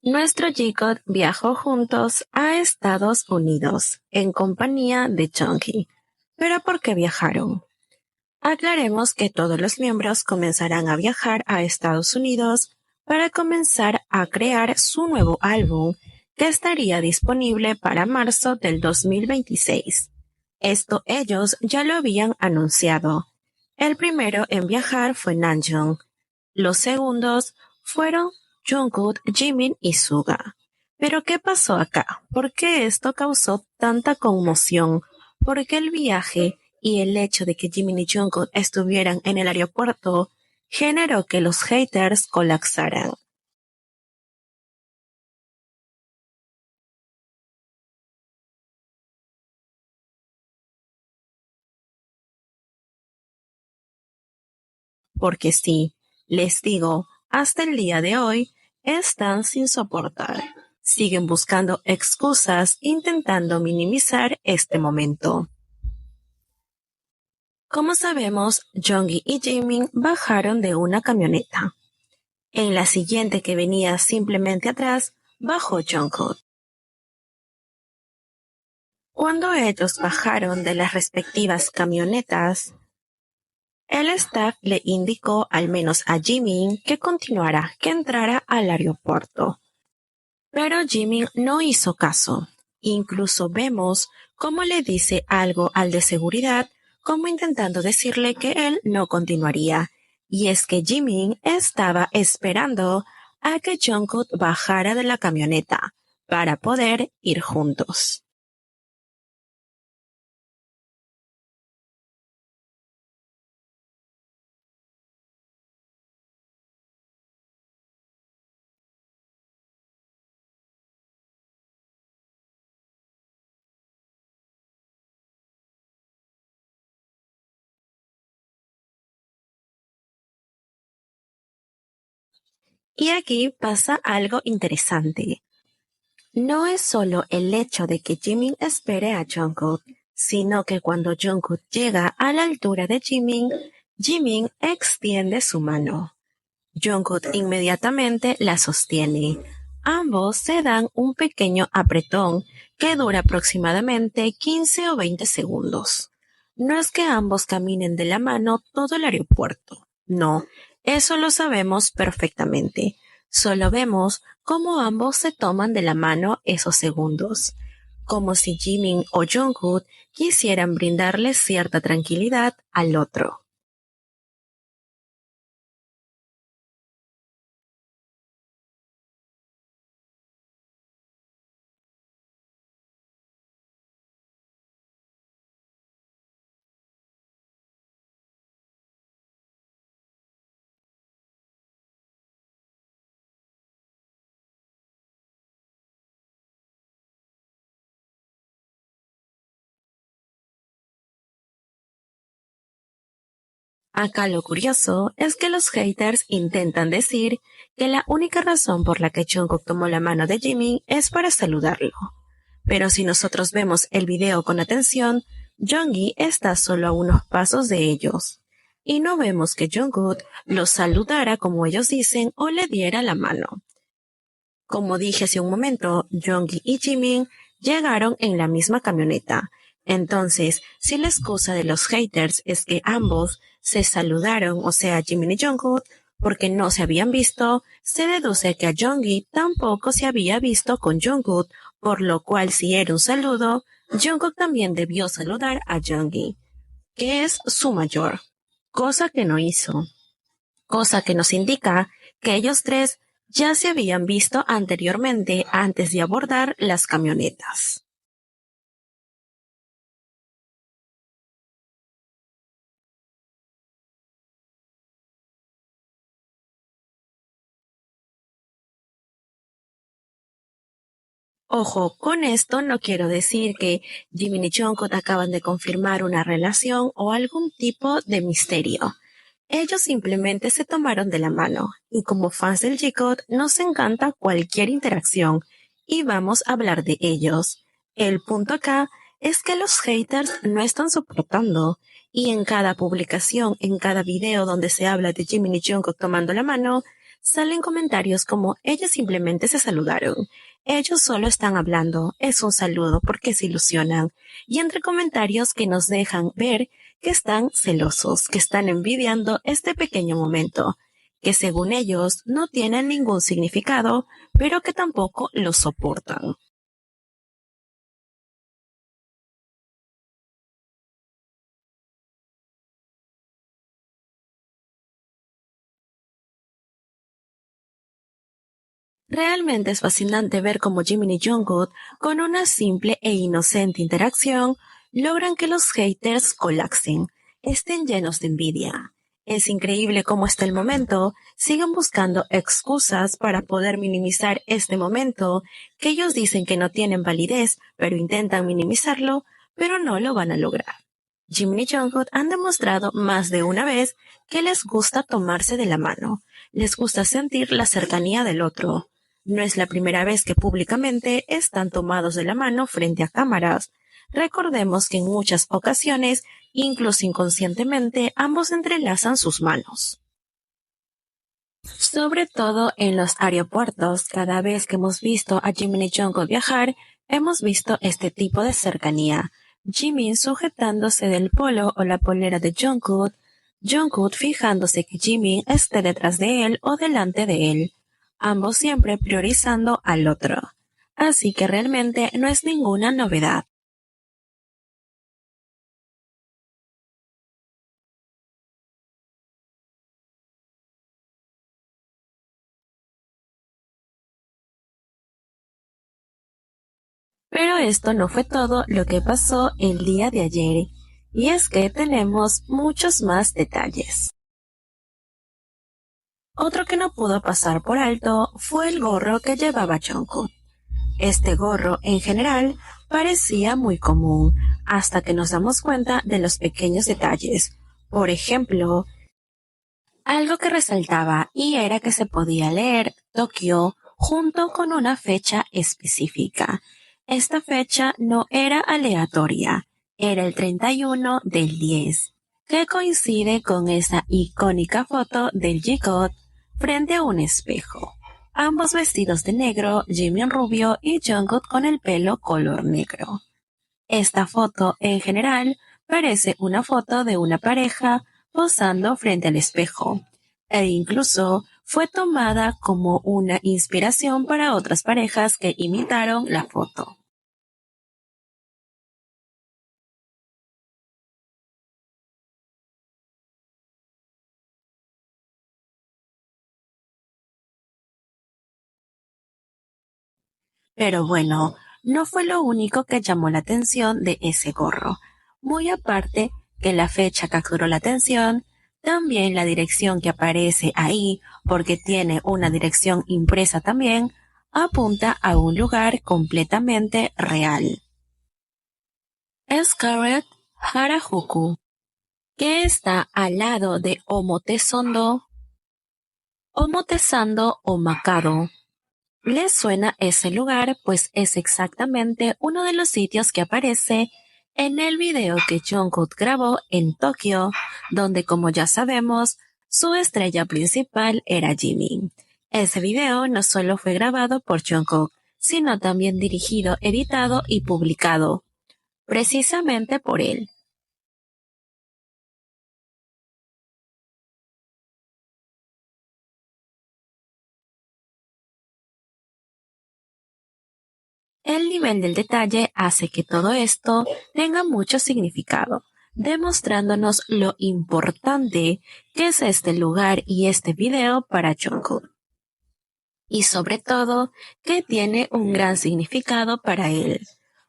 Nuestro Jacob viajó juntos a Estados Unidos en compañía de Jungkook. ¿Pero por qué viajaron? Aclaremos que todos los miembros comenzarán a viajar a Estados Unidos para comenzar a crear su nuevo álbum que estaría disponible para marzo del 2026. Esto ellos ya lo habían anunciado. El primero en viajar fue Namjoon. Los segundos fueron Jungkook, Jimin y Suga. ¿Pero qué pasó acá? ¿Por qué esto causó tanta conmoción? ¿Por qué el viaje y el hecho de que Jimin y Jungkook estuvieran en el aeropuerto generó que los haters colapsaran? Porque sí, les digo, hasta el día de hoy están sin soportar. Siguen buscando excusas intentando minimizar este momento. Como sabemos, Jungkook y Jimin bajaron de una camioneta. En la siguiente que venía simplemente atrás, bajó Jungkook. Cuando ellos bajaron de las respectivas camionetas, el staff le indicó al menos a Jimin que continuara, que entrara al aeropuerto. Pero Jimin no hizo caso. Incluso vemos cómo le dice algo al de seguridad, como intentando decirle que él no continuaría. Y es que Jimin estaba esperando a que Jungkook bajara de la camioneta para poder ir juntos. Y aquí pasa algo interesante. No es solo el hecho de que Jimin espere a Jungkook, sino que cuando Jungkook llega a la altura de Jimin, Jimin extiende su mano. Jungkook inmediatamente la sostiene. Ambos se dan un pequeño apretón que dura aproximadamente 15 o 20 segundos. No es que ambos caminen de la mano todo el aeropuerto. No, eso lo sabemos perfectamente. Solo vemos cómo ambos se toman de la mano esos segundos, como si Jimin o Jungkook quisieran brindarle cierta tranquilidad al otro. Acá lo curioso es que los haters intentan decir que la única razón por la que Jungkook tomó la mano de Jimin es para saludarlo. Pero si nosotros vemos el video con atención, Junggi está solo a unos pasos de ellos. Y no vemos que Jungkook los saludara como ellos dicen o le diera la mano. Como dije hace un momento, Junggi y Jimin llegaron en la misma camioneta. Entonces, si la excusa de los haters es que ambos se saludaron, o sea, Jimin y Jungkook, porque no se habían visto, se deduce que a Junggi tampoco se había visto con Jungkook, por lo cual si era un saludo, Jungkook también debió saludar a Junggi, que es su mayor, cosa que no hizo, cosa que nos indica que ellos tres ya se habían visto anteriormente antes de abordar las camionetas. Ojo, con esto no quiero decir que Jimin y Jungkook acaban de confirmar una relación o algún tipo de misterio. Ellos simplemente se tomaron de la mano, y como fans del J-Code nos encanta cualquier interacción, y vamos a hablar de ellos. El punto acá es que los haters no están soportando, y en cada publicación, en cada video donde se habla de Jimin y Jungkook tomando la mano, salen comentarios como ellos simplemente se saludaron, ellos solo están hablando, es un saludo porque se ilusionan, y entre comentarios que nos dejan ver que están celosos, que están envidiando este pequeño momento, que según ellos no tienen ningún significado, pero que tampoco lo soportan. Realmente es fascinante ver cómo Jimin y Jungkook, con una simple e inocente interacción, logran que los haters colapsen, estén llenos de envidia. Es increíble cómo hasta el momento siguen buscando excusas para poder minimizar este momento, que ellos dicen que no tienen validez, pero intentan minimizarlo, pero no lo van a lograr. Jimin y Jungkook han demostrado más de una vez que les gusta tomarse de la mano, les gusta sentir la cercanía del otro. No es la primera vez que públicamente están tomados de la mano frente a cámaras. Recordemos que en muchas ocasiones, incluso inconscientemente, ambos entrelazan sus manos. Sobre todo en los aeropuertos, cada vez que hemos visto a Jimin y Jungkook viajar, hemos visto este tipo de cercanía. Jimin sujetándose del polo o la polera de Jungkook, Jungkook fijándose que Jimin esté detrás de él o delante de él, ambos siempre priorizando al otro. Así que realmente no es ninguna novedad. Pero esto no fue todo lo que pasó el día de ayer, y es que tenemos muchos más detalles. Otro que no pudo pasar por alto fue el gorro que llevaba Jungkook. Este gorro, en general, parecía muy común, hasta que nos damos cuenta de los pequeños detalles. Por ejemplo, algo que resaltaba y era que se podía leer Tokio junto con una fecha específica. Esta fecha no era aleatoria, era el 31 del 10, que coincide con esa icónica foto del G-God frente a un espejo. Ambos vestidos de negro, Jimin rubio y Jungkook con el pelo color negro. Esta foto, en general, parece una foto de una pareja posando frente al espejo, e incluso fue tomada como una inspiración para otras parejas que imitaron la foto. Pero bueno, no fue lo único que llamó la atención de ese gorro. Muy aparte que la fecha capturó la atención, también la dirección que aparece ahí, porque tiene una dirección impresa también, apunta a un lugar completamente real. Es Scarlett Harajuku, que está al lado de Omotesando o Makado. ¿Les suena ese lugar? Pues es exactamente uno de los sitios que aparece en el video que Jungkook grabó en Tokio, donde como ya sabemos, su estrella principal era Jimin. Ese video no solo fue grabado por Jungkook, sino también dirigido, editado y publicado, precisamente por él. El nivel del detalle hace que todo esto tenga mucho significado, demostrándonos lo importante que es este lugar y este video para Jungkook. Y sobre todo, que tiene un gran significado para él.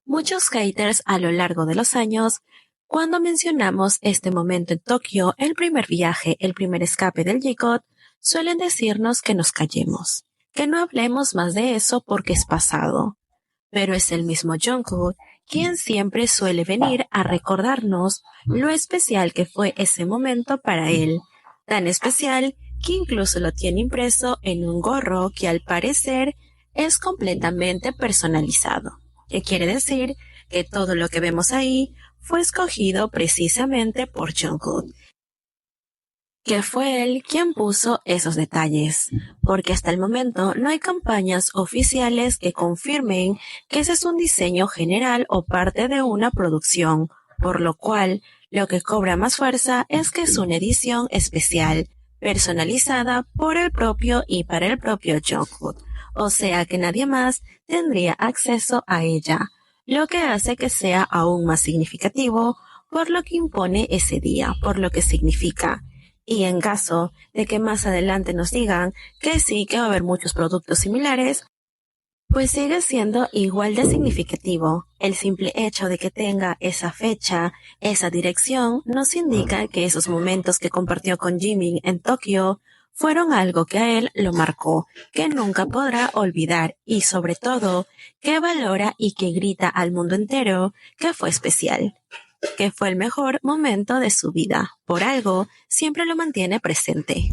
Muchos haters a lo largo de los años, cuando mencionamos este momento en Tokio, el primer viaje, el primer escape del G-God, suelen decirnos que nos callemos, que no hablemos más de eso porque es pasado. Pero es el mismo Jungkook quien siempre suele venir a recordarnos lo especial que fue ese momento para él, tan especial que incluso lo tiene impreso en un gorro que al parecer es completamente personalizado, que quiere decir que todo lo que vemos ahí fue escogido precisamente por Jungkook, que fue él quien puso esos detalles, porque hasta el momento no hay campañas oficiales que confirmen que ese es un diseño general o parte de una producción, por lo cual lo que cobra más fuerza es que es una edición especial, personalizada por el propio y para el propio Jungkook, o sea que nadie más tendría acceso a ella, lo que hace que sea aún más significativo por lo que impone ese día, por lo que significa. Y en caso de que más adelante nos digan que sí, que va a haber muchos productos similares, pues sigue siendo igual de significativo. El simple hecho de que tenga esa fecha, esa dirección, nos indica que esos momentos que compartió con Jimin en Tokio fueron algo que a él lo marcó, que nunca podrá olvidar y sobre todo que valora y que grita al mundo entero que fue especial, que fue el mejor momento de su vida. Por algo, siempre lo mantiene presente.